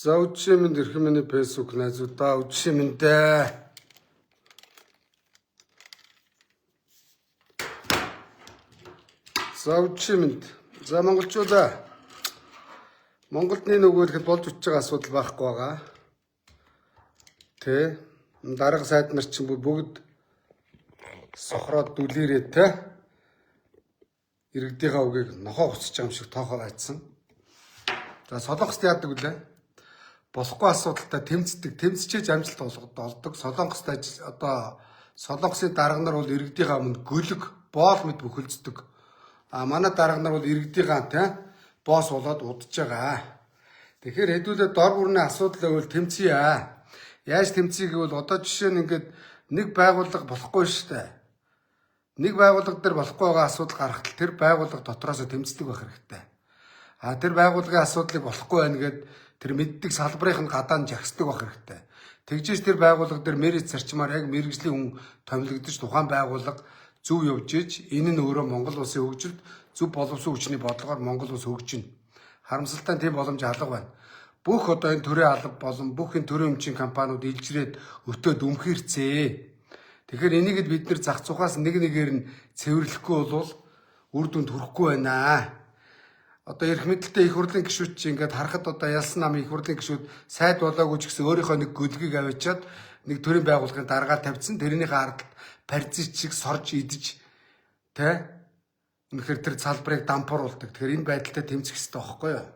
За үдшээ минь эрхэм миний фэйсбүүк найзуудаа үдшээ минь дээ. За үдшээ минь. За монголчуудаа. Монголдны нөгөөлөхөд болж үтж байгаа асуудал байхгүй байгаа. Тэ. Дарга сайд нар чинь бүгд сохроод дүлээрээ тэ. Иргэдийнхаа үгийг нохоо хүсэж байгаа юм шиг тоохоо байцсан. За Солонгост яадаг үлээ? Болохгүй асуудалтай тэмцдэг, тэмцчээж амжилт олдог. Солонгост одоо Солонгосын дарга нар бол иргэдийнхаа өмнө гөлөг, боол мэд бүхэлддэг. Манай дарга нар бол иргэдийнхаа тэ боос болоод удаж байгаа. Тэгэхээр хэдүүлээ дор бүрний асуудал байвал тэмцье. Яаж тэмцье гэвэл одоо жишээ нь ингээд нэг байгууллага болохгүй шүү дээ. Нэг байгууллага дээр болохгүй байгаа асуудал гарахтал тэр байгууллага дотроос тэмцдэг байх хэрэгтэй. Тэр байгууллагын асуудлыг болохгүй байна гэд тэр мэддэг салбарын гадаа нь жагсдаг байх хэрэгтэй. Тэгжээс тэр байгууллага дээр мэрит зарчмаар яг мэргэжлийн хүн томилогдож тухайн байгууллага зөв явж иж энэ нь өөрөө Монгол улсын хөгжилд зөв боловсон хүчний бодлогоор Монгол улс хөгжинэ. Харамсалтай тийм боломж алга байна. Бүх одоо энэ төрийн алба болон бүх энэ төрийн өмчийн компаниуд илжирээд өтөөд өмхирцээ. Тэгэхээр энийг бид нэр зах зугаас нэг нэгээр нь цэвэрлэхгүй бол үр дүнд хүрэхгүй байна. Одоо эрх мэдэлтэй их хурлын гишүүд чинь ингээд харахад одоо ялсан намын их хурлын гишүүд сайд болоогүй ч гэсэн өөрийнхөө нэг гөлгийг аваачаад нэг төрийн байгууллагын даргаал тавьсан. Тэрнийхээ ардад паризит шиг сорж идэж тэ үнэхээр тэр салбарыг дампууруулдаг. Тэгэхээр энэ байдалтай тэмцэх хэрэгтэй байхгүй юу?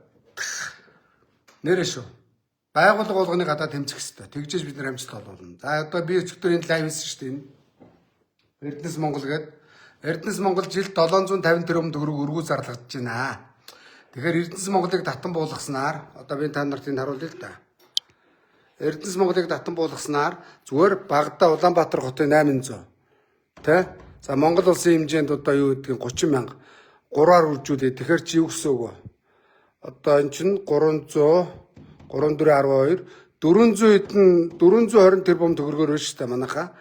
Нэрээ шүү. Байгууллага болгоны гадаа тэмцэх хэрэгтэй. Тэгжээж бид нар амжилт олно. За одоо би өчигдөр энэ лайв хийсэн шүү дээ. Эрдэнэс Монгол гэдэг. Эрдэнэс Монгол жилд 750 тэрбум төгрөг өргүү зарлагдаж байна. Тэгэхээр Эрдэнэс Монголыг татан буулгаснаар одоо би та нарт энэ харуулъя л да. Эрдэнэс Монголыг татан буулгаснаар зүгээр Багдаа Улаанбаатар хотын 800 тэ за Монгол улсын хэмжээнд одоо юу гэдгийг 30 мянга 3-аар үржүүлээ. Тэгэхээр чи юу гэсэн үг вэ? Одоо эн чинь 300 3412 420 тэрбум төгрөгөөр байна шүү дээ манайхаа.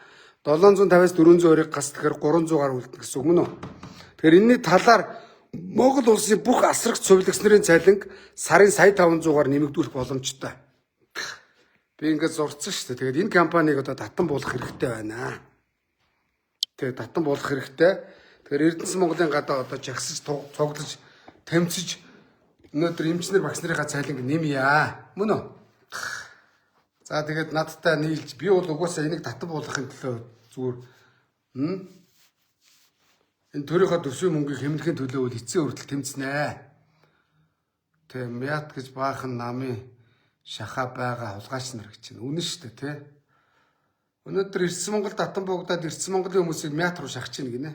750-аас 420-ыг гас тэгэхээр 300-аар үлдэнэ гэсэн үг мөн үү? Тэгэхээр энэний талаар Монгол улсын бүх асрагч цувилагч нарын цалинг сарын сая 500-аар нэмэгдүүлэх боломжтой. Би ингээд зурцсан шүү дээ. Тэгээд энэ компанийг одоо татан буулгах хэрэгтэй байна. Тэгээд татан буулгах хэрэгтэй. Тэгэхээр Эрдэнэс Монголын гадаа одоо жагсаж, цуглаж, тэмцэж өнөөдөр эмчнэр багш нарын цалинг нэмье. Мөн үү? За тэгээд надтай нийлж би бол угаасаа энийг татан буулгахын төлөө зүгээр энэ төрийнхөө төсвийн мөнгийг хэмнэхийн төлөө үл эцсийн хүртэл тэмцэнэ. Тэ мят гэж баахан намын шахаа байгаа хулгайч нар гэж байна. Үнэн шүү дээ, тэ. Өнөөдөр Эрдэнэс Монгол татан буугдаад Эрдэнэс Монголын хүмүүсийг мят руу шахаж чинь гинэ.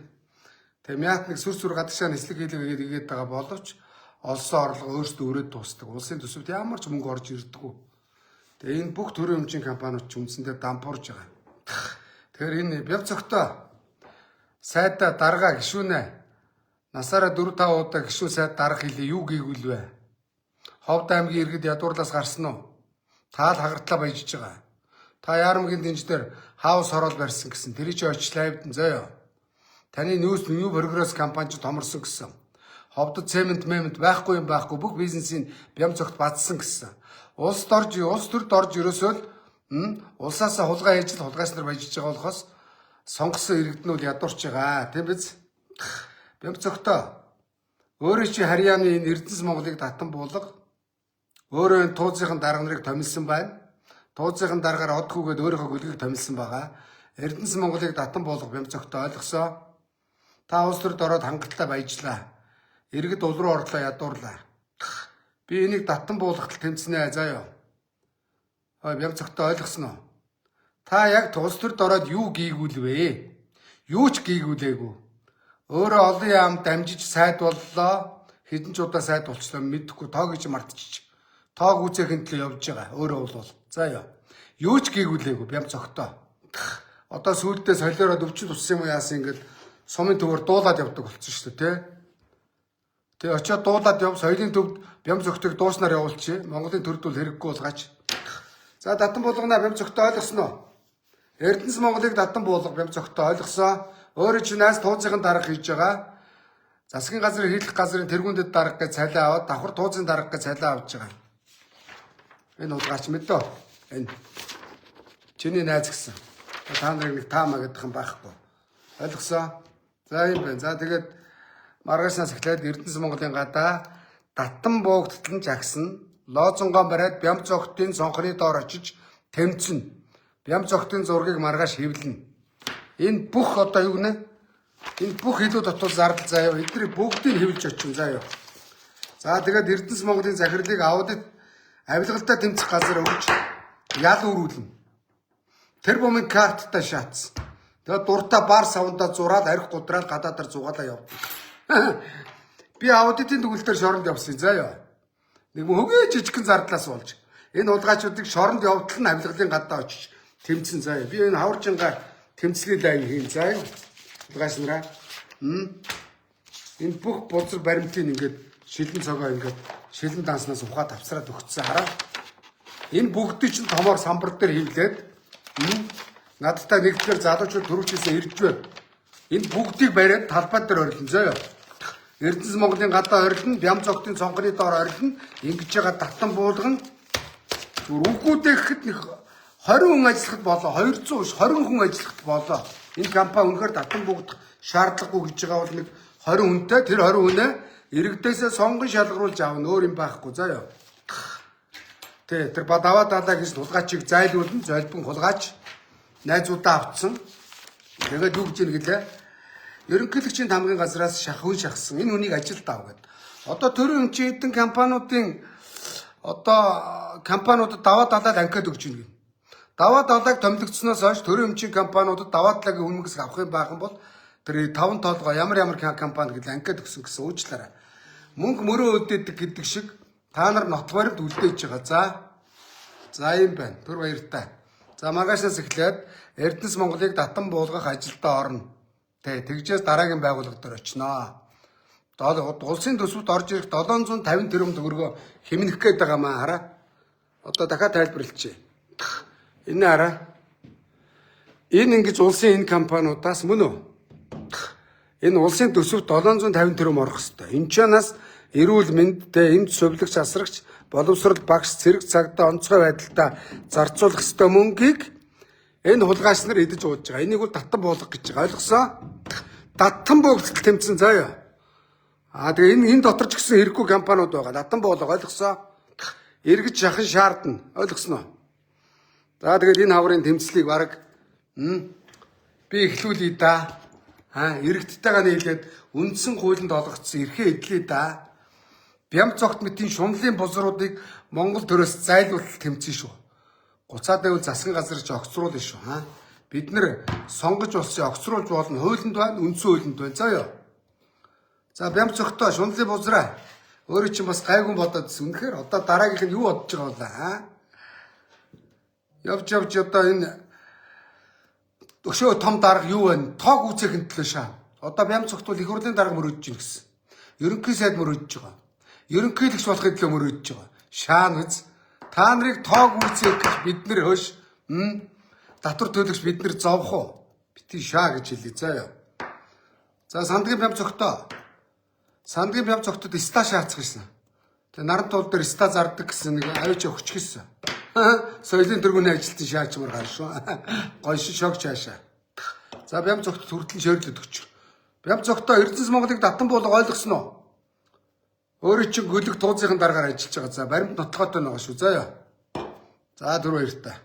Тэ мят нэг сүр гадагшаа нислэг хийлгээд байгаа боловч олсон орлого өөрсдөө өрөөд дуустдаг. Улсын төсөвт ямар ч мөнгө орж ирдэггүй. Тэгээ энэ бүх төрийн өмчийн компаниуд ч үндсэндээ дампуурж байгаа. Тэгэхээр энэ бяв цогтой сайда дарга гишүүнэ. Насаараа 4-5 удаа гишүүн сайд дарга хэлээ юу гээгүй вэ? Ховд аймгийн иргэд ядуурлаас гарсан уу? Таал хагартлаа баяжж байгаа. Та Яармгийн дэнждэр хаус хороол барьсан гэсэн. Тэр чинь очиж лайвд заяа. Таны нүүс нүү прогресс компани ч томорсон гэсэн. Ховдод цемент байхгүй юм байхгүй бүх бизнесийн бям цогт бадсан гэсэн. Улс төрд орж ерөөсөө улсаасаа хулгай хийж хулгайч нар баяжж байгаа болохоос сонгосон иргэднүүд ядуурч байгаа. Тийм биз? Бям цогтой. Өөрөө чи Харьяаны энэ Эрдэнэс Монголыг татан буулга. Өөрөө энэ тууцын дарга нарыг томилсон байна. Тууцын даргаар одгүйгээд өөрийнхөө гөлгийг томилсон байгаа. Эрдэнэс Монголыг татан буулга бям цогтой ойлгосоо. Та улс төрд ороод хангалттай баяжлаа. Иргэд ул руу орлоо ядуурлаа. Би энийг татан буулгахад тэмцэнэ заяа. Бям цогтой ойлгосноо. Та яг улс төрд ороод юу гээгүүлвэ? Юу ч гээгүүлээгүй. Өөрөө олон яамд дамжиж сайд боллоо. Хэдэн ч удаа сайд болчлоо мэдэхгүй тоо гэж мартчих. Тоог үзэхийн төлөө явж байгаа. Өөрөө бол. За яа. Юу ч гээгүүлээгүй бям цогтой. Одоо сүүлдээ солиороо өвчин туссан юм яасан ингээд сумын төвөр дуулаад явдаг болсон шүү дээ, тэ. Тэгээ очиод дуулаад яв соёлын төвд бям цогтойг дууснаар явуулчих. Монголын төрд бол хэрэггүй болгаач. За татан буулгана бям цогтой ойлгосноо. Эрдэнэс Монголыг татан буулга бям цогтой ойлгосоо. Өөрөө чи найс тууцын дарга хийж байгаа. Засгийн газрын хийх газрын тэргуундэд дарга гэж цалиа аваад давхар тууцын дарга гэж цалиа авч байгаа. Энэ хулгайч мэдөө. Энэ чиний найз гэсэн. Та нарыг нэг таамаа гэдэх юм байхгүй. Ойлгосон? За юм байна. За тэгээд маргаашнаас эхлээд Эрдэнэс Монголын гадаа Даттан буугдтал нь жагсна. Лоозонгоо бариад Бямц огтын цонхны доор очиж тэмцэнэ. Бямц огтын зургийг маргааш хэвлэнэ. Энэ бүх одоо юу гэнэ? Энэ бүх хэлүүд дотор зардал заяа. Эдгээр бүгдийг хэвлж очин заяа. За тэгээд Эрдэнэс Монголын захирлыг аудит авилгалтай тэмцэх газар өгч ял өрүүлнэ. Тэр бомын карттай шаацсан. Тэгээд дуртай бар савндаа зураад арх гудраад гадаадаар зугаалаа явдаг. Би аудитын төгөлдөр шоронд явсан заяа. Нэг хөгийн жижигхэн зардлаас болж энэ хулгайчдыг шоронд явтал нь авилгалын гадаа очиж тэмцэн заяа. Би энэ хаварчингаа тэмцлийн лайв хийн заяа. Хулгайч нараа. Энэ бүх бузар баримтын ингээд шилэн цогоо ингээд шилэн данснаас ухаад авсраад өгцсөн хараа. Энэ бүгдийг чинь томоор самбар дээр хивлээд надтай нэгдгээр залуучууд төрүүлжсэн ирж байна. Энэ бүгдийг бариад талбай дээр орилно заяа. Эрдэнэс Монголын гадаа орилно, Бямц огтын цонхны доор орилно, ингэж байгаа Даттан буулган үгүүдээ гэхэд нэг 20 хүн ажиллахад болоо, 200 20 хүн ажиллахад болоо. Энэ компани үнэхээр Даттан буугдах шаардлагагүй гэж байгаа бол нэг 20 хүнтэй тэр 20 хүнээ иргэдээсээ сонгон шалгаруулж аавна өөр юм байхгүй заяа. Тэр даваа даалаа гэж хулгайчийг зайлуулна, золбон хулгайч найзуудаа авцсан. Тэгээд юу гэж юм гэлээ? Ерөнхийлөгчийн тамгын газраас шахуун шахсан. Энэ хүнийг ажилд ав гэдэг. Одоо төрийн өмчийн эдэн компаниудын компаниудад даваа даалаад анкет өгч ийн гин. Даваа даалааг томилогдсноос хойш төрийн өмчийн компаниудад даваа даалаагийн үнэмгс авах юм байх юм бол тэр 5 тоолгоо ямар компани гэдэг анкет өгсөн гэсэн уучлаарай. Мөнгө мөрөө өдөөдөг гэдэг шиг та нар нотлогоорд үлдээж байгаа. За юм байна. Түр баяртай. За маргаашнаас эхлээд Эрдэнэс Монголыг Даттан буулгах ажилдаа орно. Тэгжээс дараагийн байгууллага дээр очиноо. Улсын төсөвт орж ирэх 750 тэрбум төгрөгөө хэмнэх гээд байгаа маа хараа. Одоо дахиад тайлбарлчихъя. Энэ хараа. Энэ ингэж улсын энэ компаниудаас мөн үү? Энэ улсын төсөвт 750 тэрбум орох ёстой. Энэ чанаас эрүүл мэндтэй эмч сувлагч асрагч боловсрол багш цэрэг цагдаа онцгой байдалтай зарцуулах ёстой мөнгийг энэ хулгайч нар идэж ууж байгаа. Энийг бол Даттан буулгах гэж байгаа. Ойлгосон? Даттан буугдтал тэмцэн заяа. Тэгээ энэ дотор ч гэсэн хэрэггүй компаниуд байгаа. Даттан буулга ойлгосон? Эргэж шахан шаардна. Ойлгосноо? За тэгээд энэ хаврын тэмцлийг баг би эхлүүлье да. Иргэдтэйгээ нийлээд үндсэн хуулинд олгогдсон эрхээ эдлээ да. Бямц огт мэтийн шунлын бузруудыг Монгол төрөөс зайлуулалт тэмцэн шүү. Гуцаад байвал засгийн газар ч огцруулна шүү. Бид нэр сонгож болсон огцруулж болно. Хуулинд байна, үндсэн хуулинд байна. Заяа. За Бямц огтоо шунлын бузраа өөрөө чинь бас гайгүй бодоод үнэхээр одоо дараагийнх нь юу бодож байгаа болоо явж одоо энэ өшөө том дарга юу вэ? Тоог үүсэхин төлөө шаа. Одоо Бямц огт бол их хурлын дарга мөрөдөж гин гэсэн. Ерөнхий сайд мөрөдөж байгаа. Ерөнхийлөгч болохын төлөө мөрөдөж байгаа. Шаан үз. Та нарыг тоог үүсэх гэж бид нэр хөөш татвар төлөгч бид нэр зовх уу? Бити шаа гэж хэлээ заяа. За сандгийн Бямц огтоо. Сандгийн Бямц огтод ста шаацх гэсэн. Тэгээ наран туул дээр ста зардаг гэсэн нэг авч өгч гэсэн. Соёлын тэргүүний ажилтны шаачмар гар шүү. Гойш шогч хаашаа. За Бямц огтод хүртэл шөөрлөд өгч. Бямц огтоо Эрдэнэс Монголыг Даттан буулга ойлгосон уу? Өөрөө чинь гөлөг туузын дараагаар ажиллаж байгаа. За баримт нотлоготой байгаа шүү. Заяа. За түр баяртай.